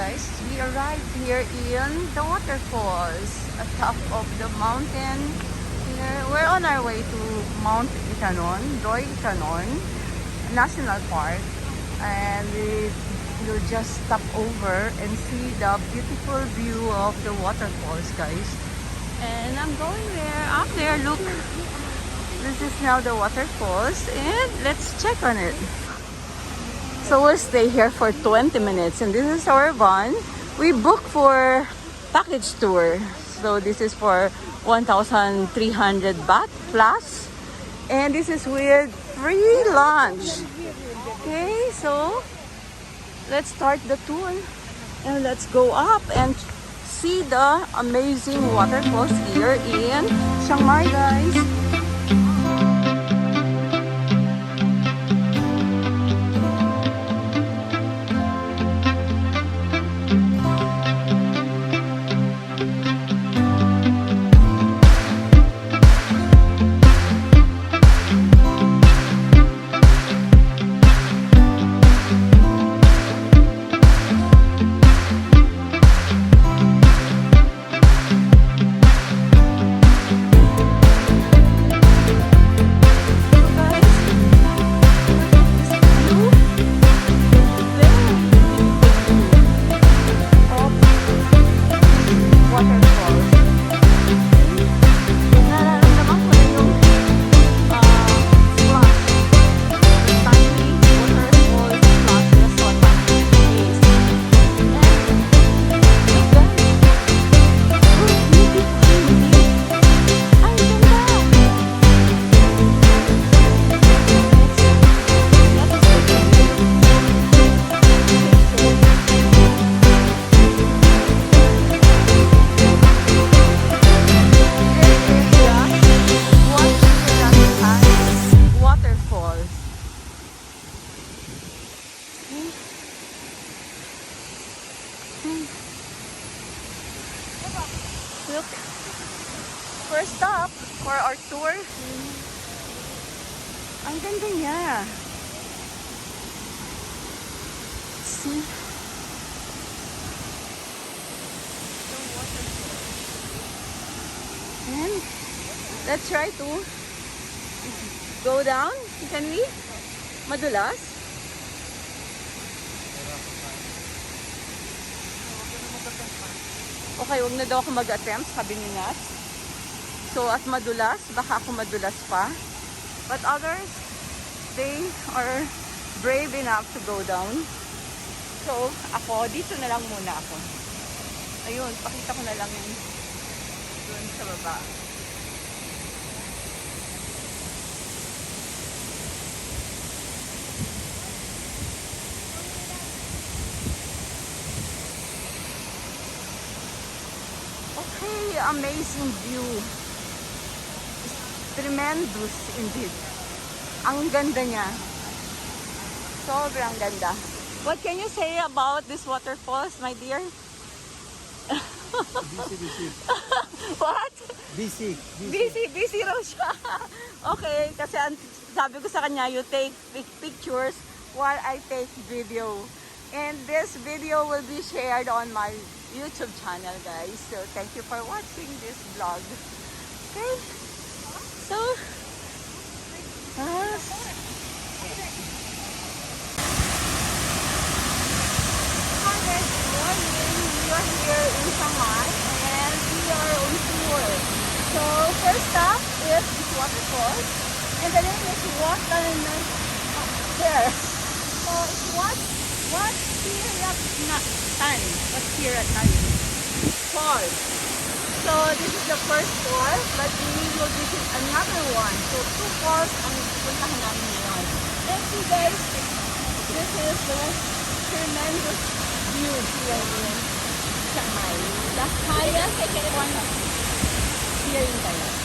guys, we arrived here in the waterfalls at top of the mountain. Here, we're on our way to Mount Inthanon, Doi Inthanon National Park, and we'll just stop over and see the beautiful view of the waterfalls, guys. And I'm going there. Up there, look. This is now the waterfalls, and let's check on it. So we'll stay here for 20 minutes, and this is our van. We booked for package tour. So this is for 1,300 baht plus. And this is with free lunch. Okay, so let's start the tour. And let's go up and see the amazing waterfalls here in Chiang Mai, guys. Look, first stop for our tour. Ang ganda niya. See? And let's try to go down. Can we? Madulas? Okay, huwag na daw ako mag-attempt, sabi ni Nat. So, at madulas, baka ako madulas pa. But others, they are brave enough to go down. So, ako, dito na lang muna ako. Ayun, pakita ko na lang yun doon sa baba. Okay, amazing view. Tremendous indeed. Ang ganda niya. Sobrang ganda. What can you say about this waterfalls, my dear? Busy. What? Busy raw siya. Okay, kasi sabi ko sa kanya, you take pictures while I take video. And this video will be shared on my YouTube channel, guys. So thank you for watching this vlog. Okay. So we are here in Chiang Mai and we are on tour. So first stop is this waterfall, and the name is Wachirathan. There. So it's Wachirathan Falls. So this is the first fall, but we will visit another one. So two falls ang puntahan namin ngayon. And see guys, this is the tremendous view here in Chiang Mai. The highest one here in Thailand.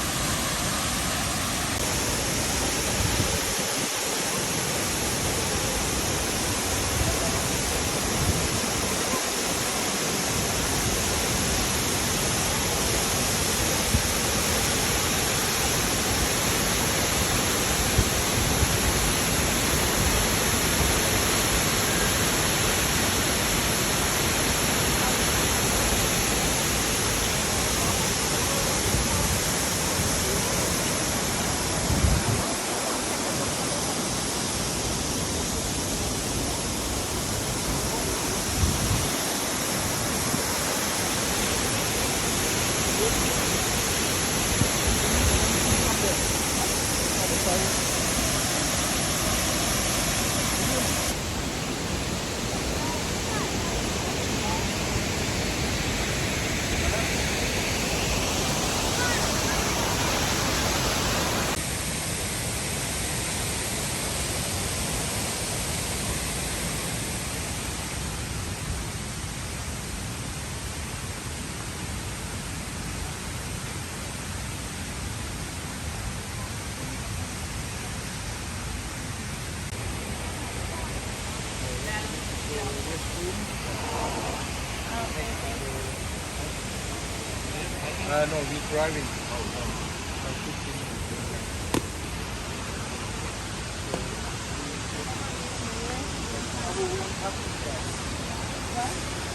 No, we're driving. Like 15 minutes. What?